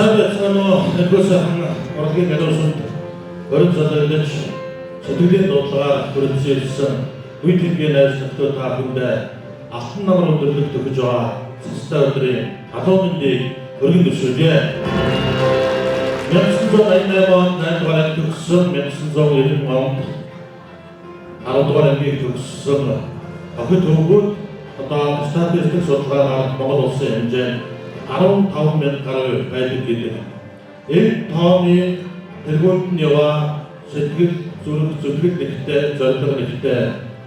Сайхан нэгөөсөн урлагийн гадуурсанд өрн залгаж сэтгэлийн дуудлагаар хүрэлцсэн үе төлөвийн найз нөхдөд та бүхэндээ алтан намар өндөрлөлт өгж байгаа цэцтэй өдрийн халуун мэндийг өргөн төсөөлье. 1988 онд 8 дугаар анги төгссөн 1990 онд 10 дугаар ангийг төгссөн охид хөвгүүд одоо статистик судалгаагаар Монгол улсын хэмжээнд 15,000 гаруй байдаг гэдэг. Энэ тооны тэргуунд нь яваа сэтгэл зүрх нэгтэй, зорилго нэгтэй,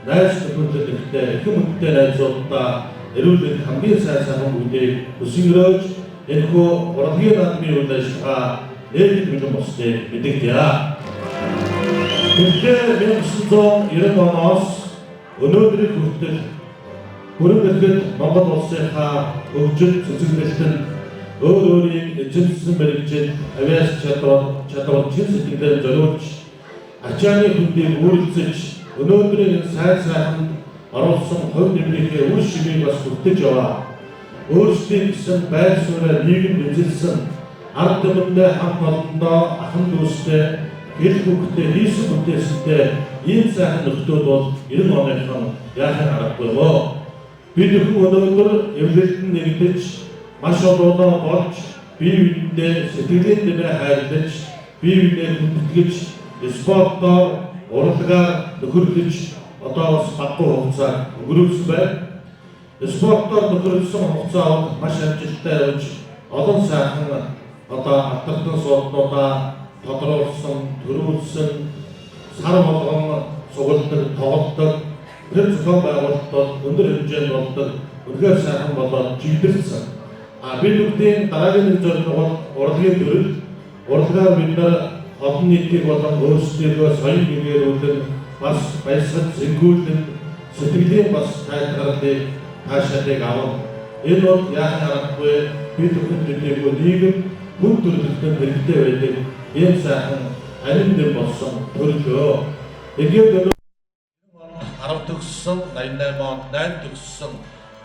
найз нөхөд нэгтэй, их хүнтэй найзуудаа эрүүл хамгийн сайн үнийг өсгөрөөж энэхүү урлагийн наадмын үйл ажиллагаа нээлт бэлэн болсныг мэдэгдэе. Тэгэхээр 1990 оноос өнөөдрийг хүртэл хүрээлэхэд Монгол улсынхаа хөгжил цэцэглэлтэн өөрийн эзэмшсэн мэрэгжил авиас чадвар чин сэтгэлээр зориулж ачааны хөндийг үйлцэж өнөөдрийн сайхан оруулсан хувь нэмрийнхээ үр шимийг бас хүртэж яваа. Өөрсдийн гэсэн байр сууриа нийгэм эзэлсэн ард түмэндээ хамт олондоо ахан дүүстэй гэр бүлтэй хийсэн бүтээсэнтэй ийм сайхан нөхдүүд бол 90 оныхон яахын аргагүй мó. Бид өнөөдөр эвлэлтэн нэгдэж маш олоодоо болж бие биендээ сэтгэлийн дэмээ хайрлаж бие биендээ хүндэтгэж спортоор урлагаар нөхөрлөж одоо бас баггүй хугацаа өнгөрүүлсэн байна. Спортоор нөхөрлөсөн хугацаа бол маш амжилттай явж олон сайхан одоо алтартан сууднуудаа тодруулсан, төрүүлсэн, сар болгон сугалдаг, тоглодог тэр зохион байгуулалт бол өндөр хэмжээнд болдог үнэхээр сайхан болоод чиглэлсэн. Бид бүгдийн дараагийн нэг зорилго бол урлагийн төрөл. Урлагаар бид нар олон нийтийг болон өөрсдийгөө соён гэрээрүүлэн бас баясгал зэнгүүлэн сэтгэлийн бас тайлбарлыг таашаалыг авах. Энэ бол яахын аргагүй бид бүхэн биднийгөө нийгэм хүн төрөлхтөн хэрэгтэй байдаг ийм сайхан алин дэм болсон төрөлөө. Тэгээд 10 төгссөн, 88 онд 8 төгссөн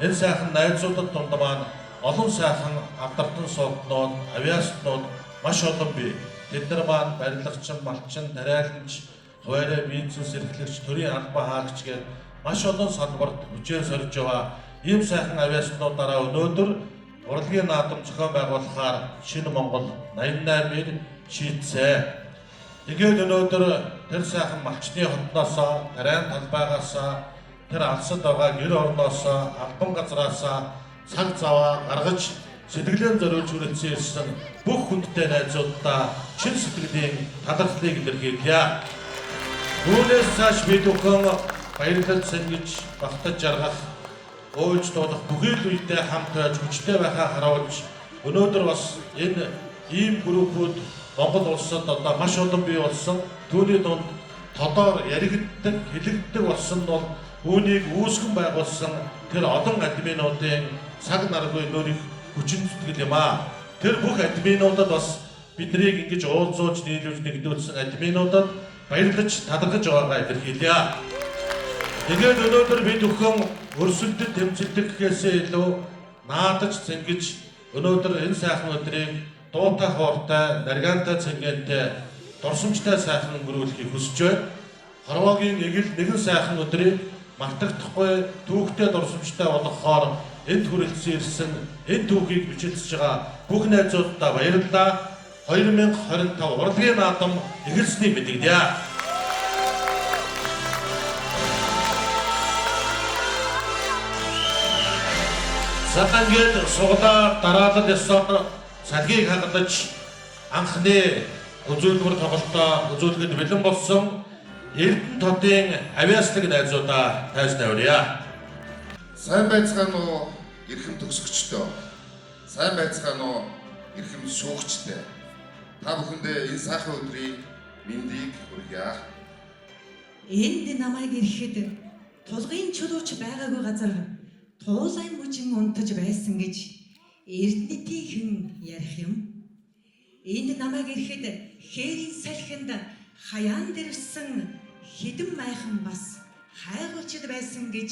энэ сайхан найзуудад дунд маань олон сайхан автартан сууднууд, авиаснууд маш олон бий. Тэд нар маань барилгачин, малчин, тариаланч, хуваарай бизнес эрхлэгч, төрийн албан хаагч гээд маш олон салбарт хүчээр сорж яваа ийм сайхан авиаснуудаараа өнөөдөр урлагийн наадам зохион байгуулахаар шинэ Монгол 88-ыг шийдсэн. Тэгээд өнөөдөр тэр сайхан малчны хотноосоо, тариан талбайгаасаа, тэр алсад байгаа гэр орноосоо, албан газраасаа цаг заваа гаргаж сэтгэлээр зориулж хүрэлцэн ирсэн бүх хүндтэй найзуудаа чин сэтгэлийн талархлыг илэрхийлье. Түүнээс цааш бид бүхэн баярлал сэнгэж, багтаж жаргах, уйлж дуудах бүхий л үедээ хамт байж хүчтэй байхаа харуулж өнөөдөр бас энэ ийм группүүд Монгол улсад одоо маш олон бий болсон. Түүний дунд тодоор яригддаг, хэлэгддэг болсон бол үүнийг үүсгэн байгуулсан тэр олон админуудын цаг наргүй нөрөх хүчин зүтгэл юм аа. Тэр бүх админуудад бас биднийг ингэж уулзуулж нийлүүлж нэгдүүлсэн админуудад баярлаж талархаж байгаагаа илэрхийлье. Тэгээд өнөөдөр бид бүхэн өрсөлдөд тэмцэлдэг гэхээсээ илүү наадаж цэнгэж өнөөдөр энэ сайхан өдрийг дуутай хоортой, наргаантай цэнгэнтэй, дурсамжтай сайхан өнгөрүүлэхийг хүсэж байна. Хорвоогийн нэгэн сайхан өдрийг мартагдахгүй түүхтэй дурсамжтай болгохоор энд хүрэлцэн ирсэн энэ түүхийг бичлэж байгаа бүх найзуудаа баярлалаа. 2025 урлагийн наадам эхэлснийг мэдэгдэе. Сатангээд суглаа дараалал ёсоор салгийг хадгалж анхны үзүүлбэр тоглолтоо үзүүлэхэд бэлэн болсон Эрдэнэ хотын авиаслаг найзуудаа тайз тавья. Сайн байцгаана уу эрхэм төгсөгчдөө. Сайн байцгаана уу эрхэм шуугчдээ. Та бүхэндээ энэ сайхан өдрийн мэндийг хүргье. Энд намайг ирэхэд тулгын чулууч байгаагүй газар туулай мужин унтаж байсан гэж эрдэнэтийнхэн ярих юм. Энд намайг ирэхэд хээрийн салхинд хаяан дэрвсэн хэдэн майхан бас хайгуулчд байсан гэж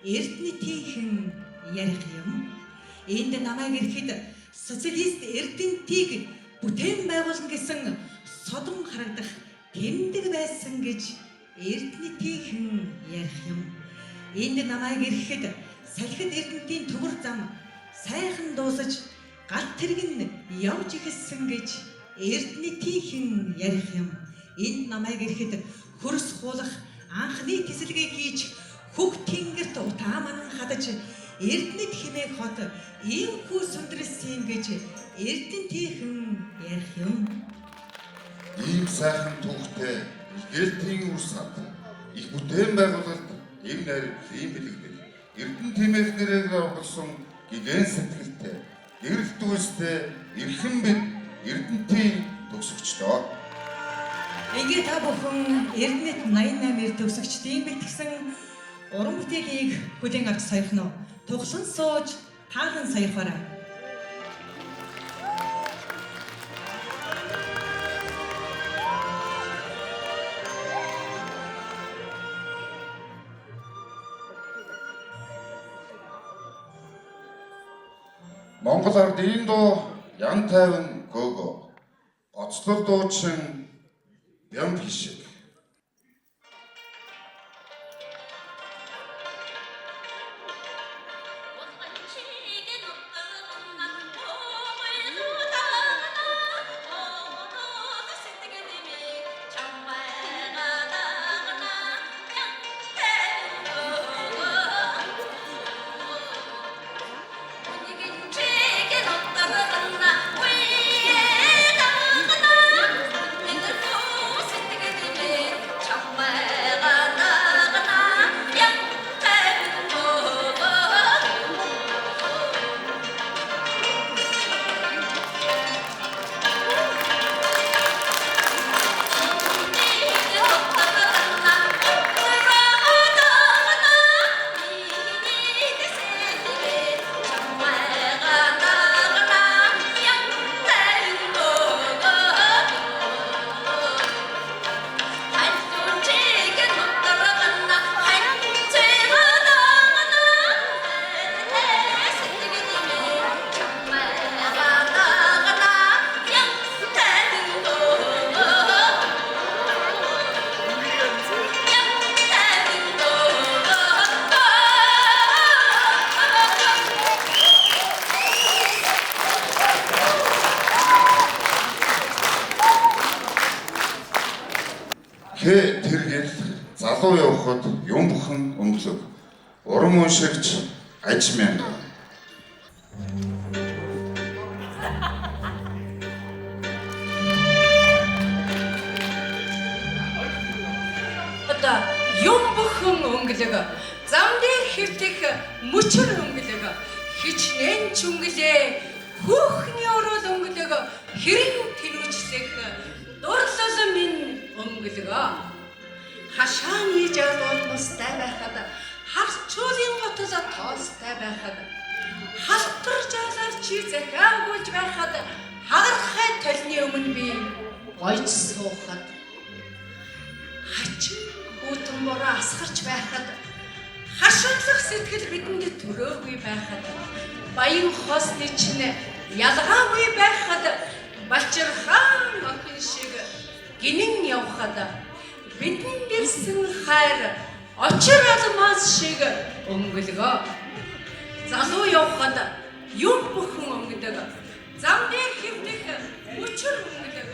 эрдэнэтийнхэн ярих юм. Энд намайг ирэхэд социалист эрдэмтдийг бүтээн байгуулна гэсэн содон харагдах тэмдэг байсан гэж эрдэнэтийнхэн ярих юм. Энд намайг ирэхэд салхид эрдэмтдийн төмөр зам сайхан дуусаж гал тэрэг нь явж ихсэн гэж эрдэнэтийнхэн ярих юм. Энд намайг ирэхэд хөрс хуулах анхны тесэлгээ хийж хөг тэнгэрт утааман хадаж эрдэнэт хэмээх хот иймхүү сүндрэлсэн гэж эрдэнэтийнхэн ярих юм. Ийм сайхан түүхтэй гэлтийн үр сад их бүтээн байгуулалт эв найр ийм бэлэгдэл эрдэнэ тэмээх нэрээр болсон гигэн сэтгэлтэй эрэлт үйлстэй эрхэм бид эрдэнэтийн төгсөгчдөө. Ингээд та бүхэн эрдэнэт 88-ээр төгсөгчдийн бэлтгэсэн уран бүтээлийг хүлээн авч сойрох нь туглан сууж таалан сойрхоорой. Монгол ард ийм дуу ян тайван гоогоо оцлол дуучин бям хишиг. Тэргэл залуу явхад юм бүхэн өмглөв. Урам уншигч аж мянга. Одоо юм бүхэн өнгөлөг зам дээр хэвтэх мөчөр өнгөлөг хичнээн чүнгэлээ хүүхний орол өнгөлөг хэрэг тэнүүчлэх дурлал минь өнгөлөг хашааны жаалууд мустай байхад харчуулын готол тоостой байхад халтар жаалаар чи захиагуулж байхад хагархай толны өмнө би гойж суухад хачин хүүтэн бороо асгарч байхад хашаалах сэтгэл бидэнд төрөөгүй байхад баян хосны чинь ялгаагүй байхад балчирхан охин шиг гинэн явхад бидний дэрсэн хайр очир алмаз шиг өнгөлгөө залуу явхад юм бүхэн өнгөлөг зам дээр хэвтэх мөчөр өнгөлөг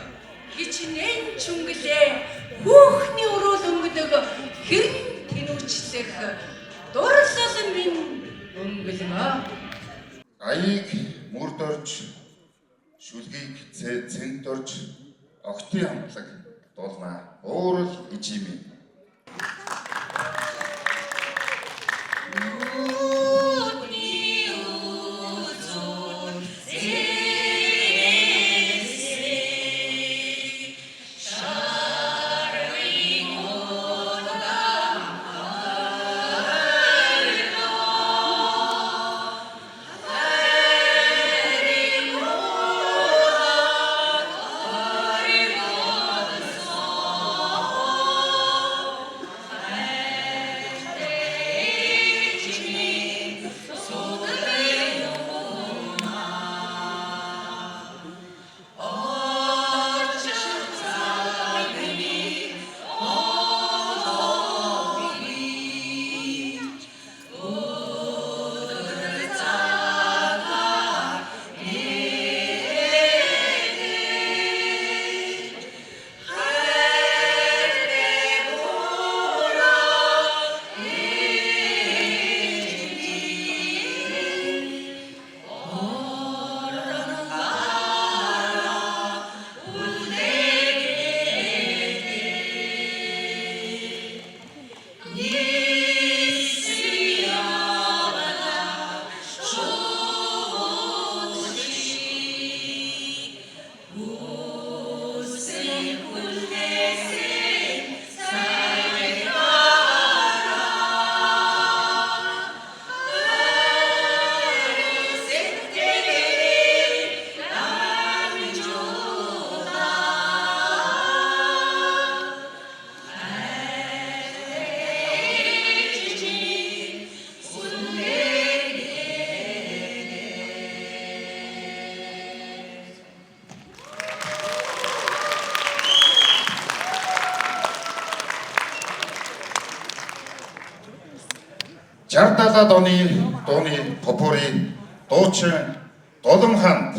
хичнээн чүнгэлээ хүүхний өрөөл өнгөлөг хэрэг тэнүүчлэх дурлал минь өнгөлгөө Аяыг мөрд орж шүлгийг цэнт орж огтын хамтлаг дуулна. Уурал ижимээ. 60-70-аад оны дууны попури дуучин Дулам хаан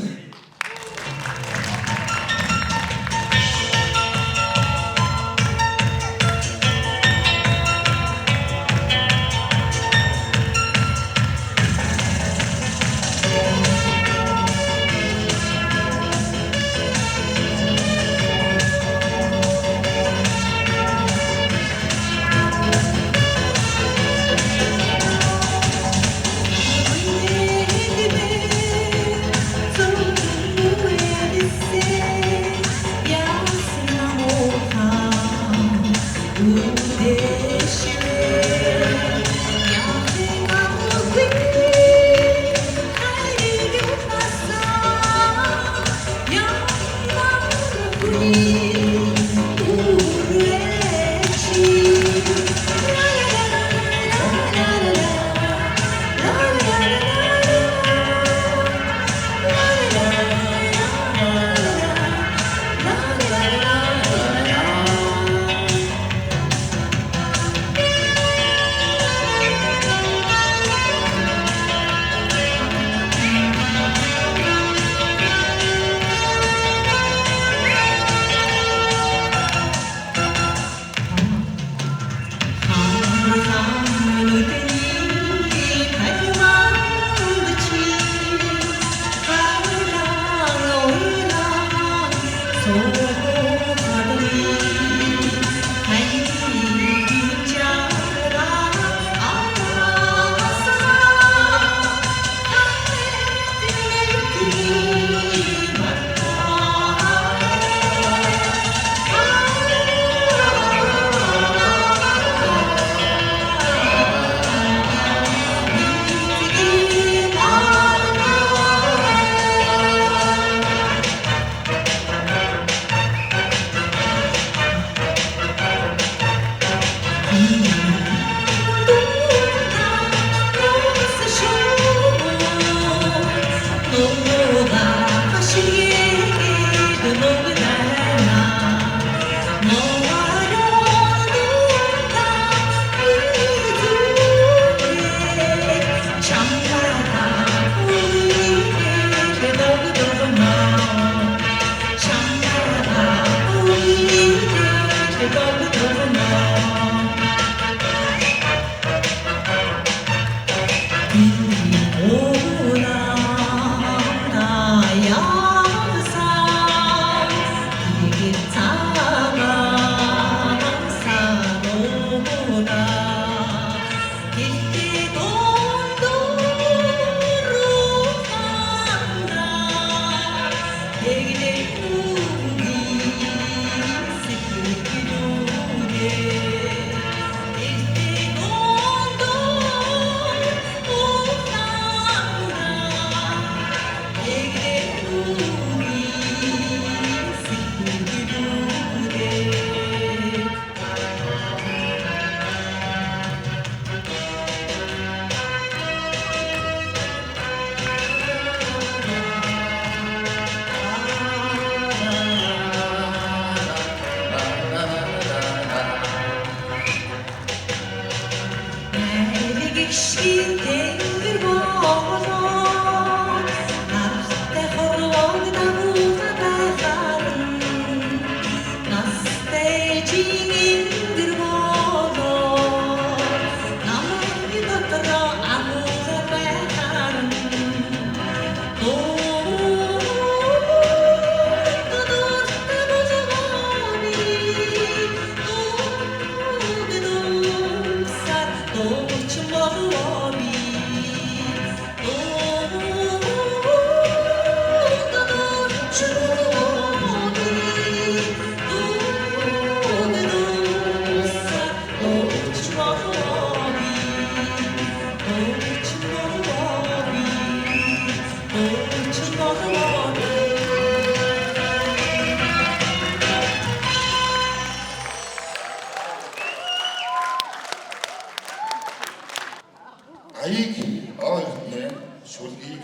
аяыг ойртны шүлгийг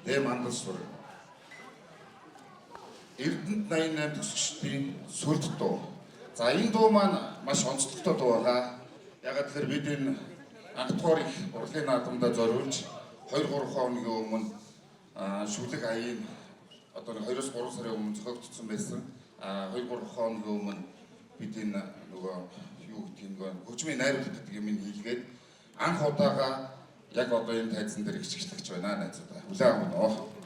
дэм андалсвар. Эрдэнэт 88 төгсөгчдийн сүлд дуу. За энэ дуу маань маш онцлогтой дуу байгаа. Ягаад гэхээр бид энэ анхдугаар их урлагийн наадамдаа зориулж 2-3 хоногийн өмнө шүлэг аяын одоо 2-3 сарын өмнө зохиогдсон байсан. 2-3 хоногийн өмнө бид энэ нөгөө юу гэдгийг хөгжмийн найруулга гэдэг юм хийлгээд анх удаага яг одоо энэ тайзан дээр хичээлж байна найзуудаа. Хүлээн авах нь.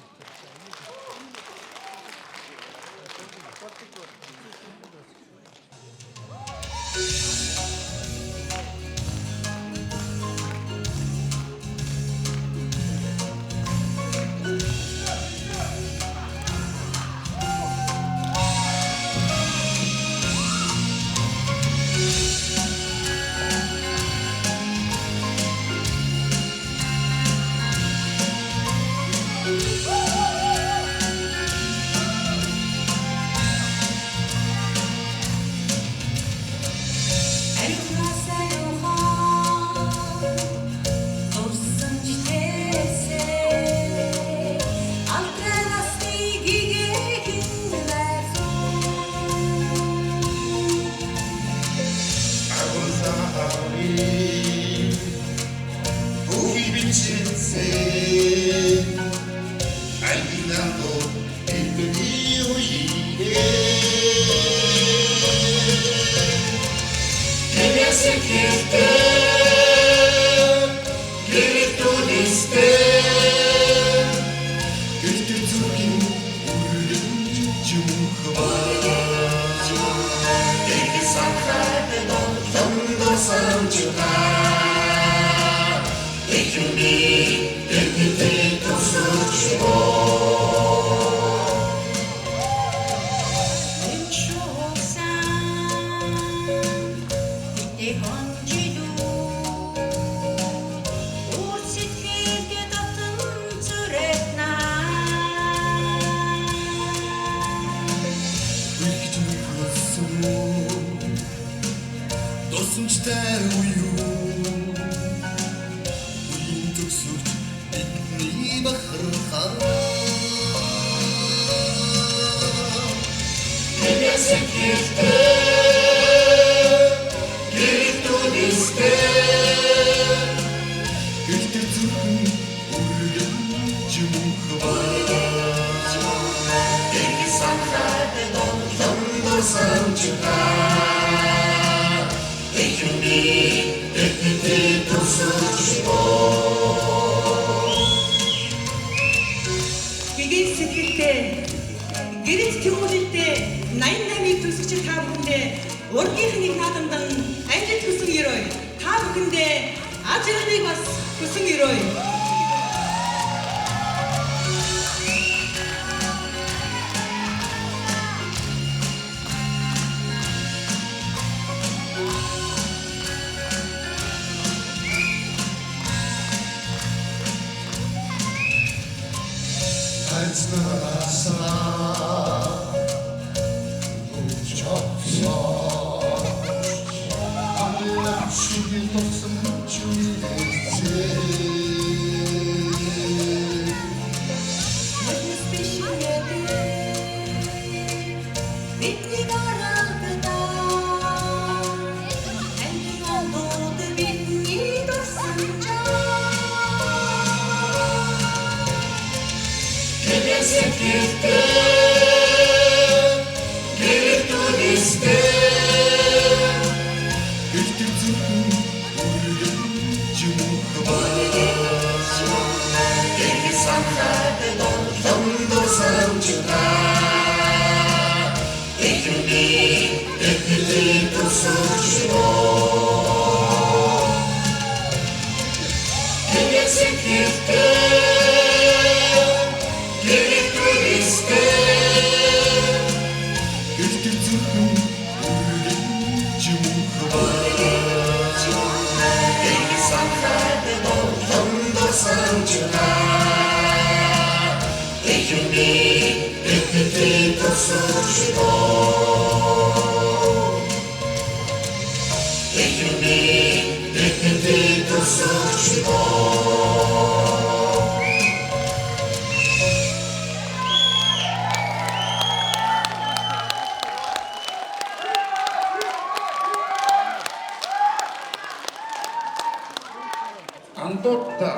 андуутта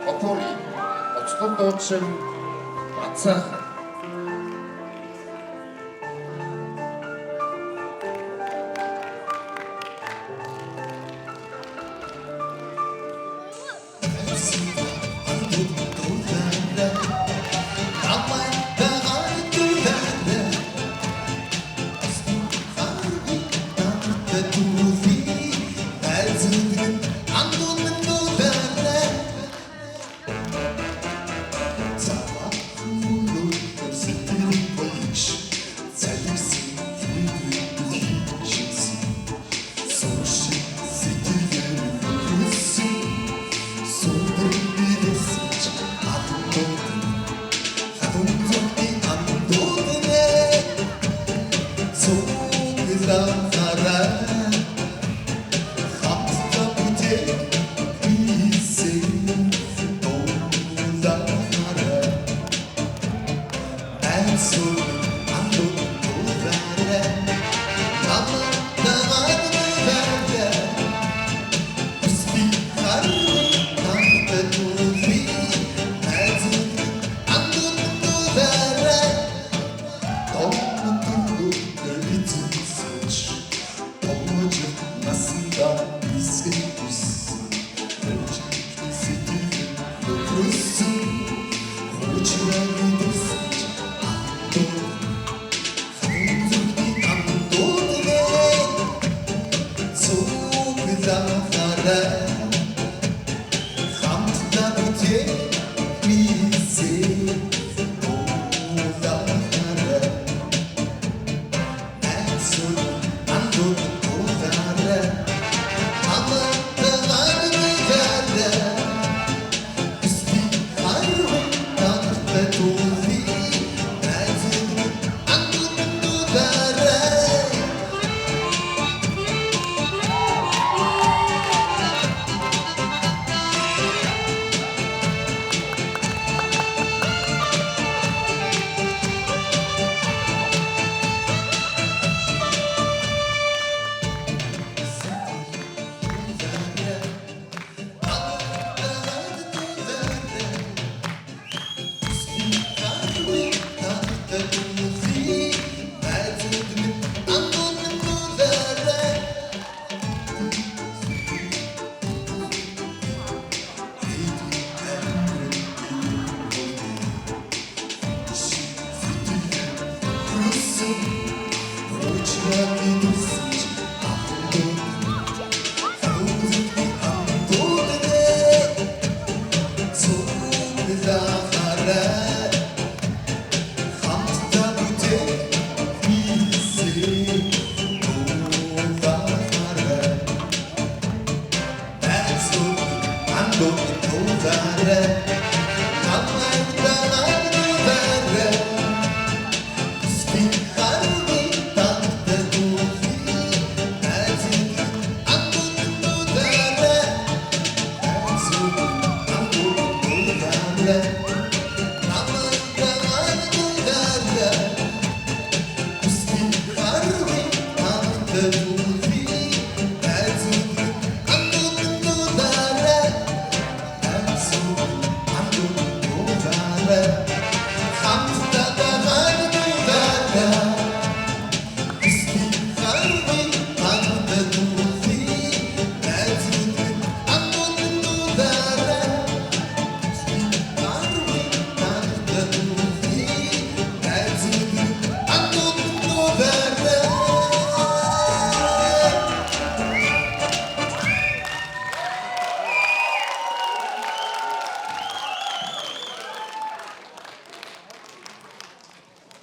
опори оцлон дуудсан бацаа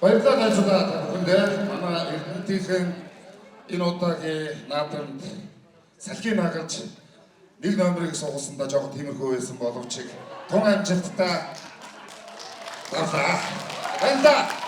баярлалаа найзуудаа та бүхэндээ манай Эрдэнэтийн энэ удаагийн наадамд салхийг наагаж нэг номерыг сугасандаа жоохон тиймэрхүү байсан боловч тун амжилттай гарлаа. Баярлалаа.